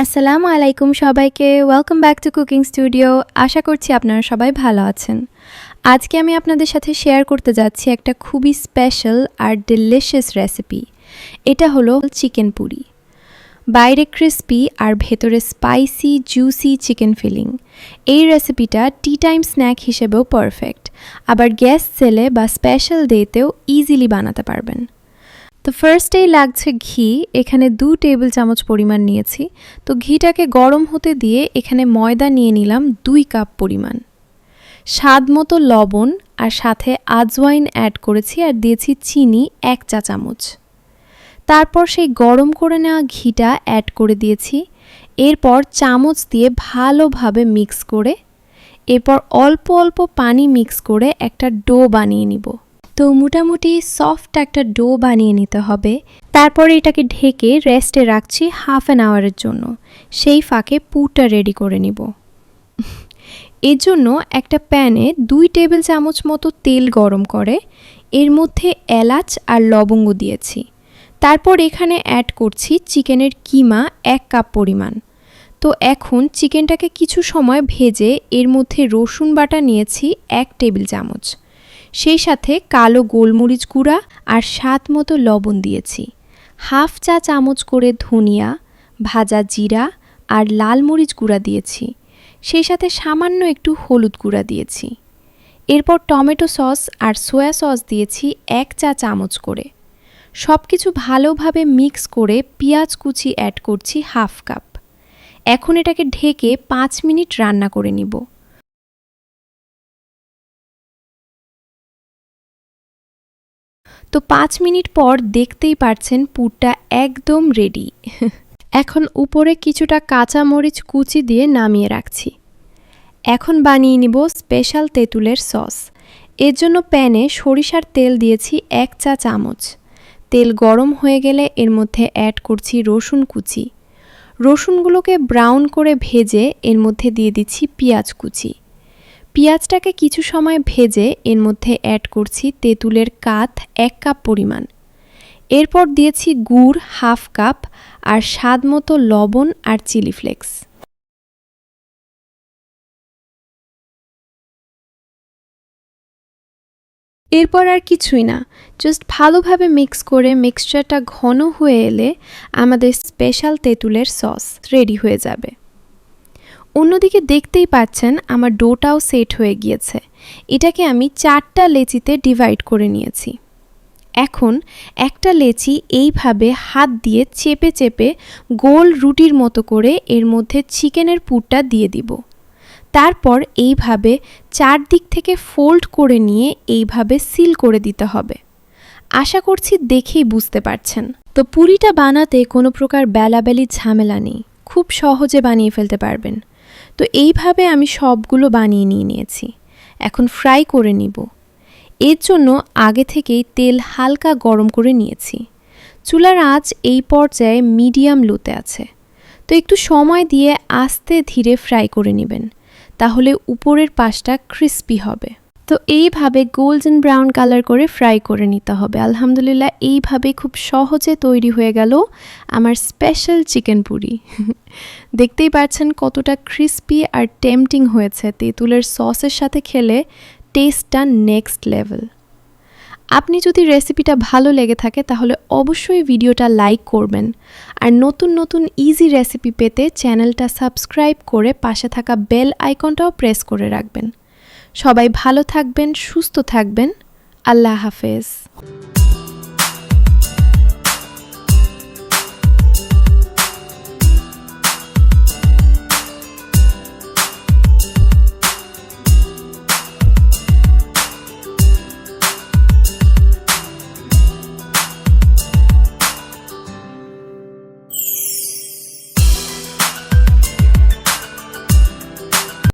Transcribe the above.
আসসালামু আলাইকুম সবাইকে, welcome back to cooking studio. আশা করছি আপনারা সবাই ভালো আছেন। আজকে আমি আপনাদের সাথে শেয়ার করতে যাচ্ছি একটা খুবই স্পেশাল আর ডিলিশিয়াস রেসিপি। এটা হলো চিকেন পুরি। বাইরে ক্রিস্পি আর ভেতরে স্পাইসি জুসি চিকেন ফিলিং। এই রেসিপিটা টি টাইম স্ন্যাক হিসেবেও পারফেক্ট, আবার গেস্ট সেলে বা স্পেশাল ডেতেও ইজিলি বানাতে পারবেন। তো ফার্স্টেই লাগছে ঘি। এখানে 2 টেবিল চামচ পরিমাণ নিয়েছি। তো ঘিটাকে গরম হতে দিয়ে এখানে ময়দা নিয়ে নিলাম 2 কাপ পরিমাণ, স্বাদ মতো লবণ আর সাথে আজওয়াইন অ্যাড করেছি আর দিয়েছি চিনি 1 চা চামচ। তারপর সেই গরম করে নেওয়া ঘিটা অ্যাড করে দিয়েছি। এরপর চামচ দিয়ে ভালোভাবে মিক্স করে এরপর অল্প অল্প পানি মিক্স করে একটা ডো বানিয়ে নিব। তো মোটামুটি সফট একটা ডো বানিয়ে নিতে হবে। তারপরে এটাকে ঢেকে রেস্টে রাখছি হাফ অ্যান আওয়ারের জন্য। সেই ফাঁকে পুরটা রেডি করে নিব। এর জন্য একটা প্যানে 2 টেবিল চামচ মতো তেল গরম করে এর মধ্যে এলাচ আর লবঙ্গ দিয়েছি। তারপর এখানে অ্যাড করছি চিকেনের কিমা 1 কাপ পরিমাণ। তো এখন চিকেনটাকে কিছু সময় ভেজে এর মধ্যে রসুন বাটা নিয়েছি 1 টেবিল চামচ। সেই সাথে কালো গোলমরিচ গুঁড়া আর স্বাদ মতো লবণ দিয়েছি। হাফ চা চামচ করে ধনিয়া, ভাজা জিরা আর লাল মরিচ গুঁড়া দিয়েছি। সেই সাথে সামান্য একটু হলুদ গুঁড়া দিয়েছি। এরপর টমেটো সস আর সয়া সস দিয়েছি 1 চা চামচ করে। সব কিছু ভালোভাবে মিক্স করে পেঁয়াজ কুচি অ্যাড করছি হাফ কাপ। এখন এটাকে ঢেকে 5 মিনিট রান্না করে নিব। তো 5 মিনিট পর দেখতেই পারছেন পুরটা একদম রেডি। এখন উপরে কিছুটা কাঁচা মরিচ কুচি দিয়ে নামিয়ে রাখছি। এখন বানিয়ে নিব স্পেশাল তেঁতুলের সস। এর জন্য প্যানে সরিষার তেল দিয়েছি 1 চা চামচ। তেল গরম হয়ে গেলে এর মধ্যে অ্যাড করছি রসুন কুচি। রসুনগুলোকে ব্রাউন করে ভেজে এর মধ্যে দিয়ে দিচ্ছি পেঁয়াজ কুচি। পেঁয়াজটাকে কিছু সময় ভেজে এর মধ্যে অ্যাড করছি তেঁতুলের কাঠ 1 কাপ পরিমাণ। এরপর দিয়েছি গুড় হাফ কাপ আর স্বাদ মতো লবণ আর চিলি ফ্লেক্স। এরপর আর কিছুই না, জাস্ট ভালোভাবে মিক্স করে মিক্সচারটা ঘন হয়ে এলে আমাদের স্পেশাল তেঁতুলের সস রেডি হয়ে যাবে। অন্যদিকে দেখতেই পাচ্ছেন আমার ডোটাও সেট হয়ে গিয়েছে। এটাকে আমি 4টা লেচিতে ডিভাইড করে নিয়েছি। এখন একটা লেচি এইভাবে হাত দিয়ে চেপে চেপে গোল রুটির মতো করে এর মধ্যে চিকেনের পুরটা দিয়ে দিব। তারপর এইভাবে 4 দিক থেকে ফোল্ড করে নিয়ে এইভাবে সিল করে দিতে হবে। আশা করছি দেখেই বুঝতে পারছেন। তো পুরিটা বানাতে কোনো প্রকার বেলাবেলি ঝামেলা নেই, খুব সহজে বানিয়ে ফেলতে পারবেন। তো এইভাবে আমি সবগুলো বানিয়ে নিয়েছি। এখন ফ্রাই করে নিব। এর জন্য আগে থেকেই তেল হালকা গরম করে নিয়েছি। চুলার আঁচ এই পর্যায়ে মিডিয়াম লোতে আছে। তো একটু সময় দিয়ে আস্তে ধীরে ফ্রাই করে নেবেন, তাহলে উপরের পাশটা ক্রিস্পি হবে। তো এইভাবে গোল্ডেন ব্রাউন কালার করে ফ্রাই করে নিতে হবে। আলহামদুলিল্লাহ, এইভাবে খুব সহজে তৈরি হয়ে গেল আমার স্পেশাল চিকেন পুরি। দেখতেই পাচ্ছেন কতটা ক্রিস্পি আর টেম্পটিং হয়েছে। তেঁতুলের সসের সাথে খেলে টেস্টটা নেক্সট লেভেল। আপনি যদি রেসিপিটা ভালো লেগে থাকে তাহলে অবশ্যই ভিডিওটা লাইক করবেন। আর নতুন নতুন ইজি রেসিপি পেতে চ্যানেলটা সাবস্ক্রাইব করে পাশে থাকা বেল আইকনটাও প্রেস করে রাখবেন। সবাই ভালো থাকবেন, সুস্থ থাকবেন। আল্লাহ হাফেজ।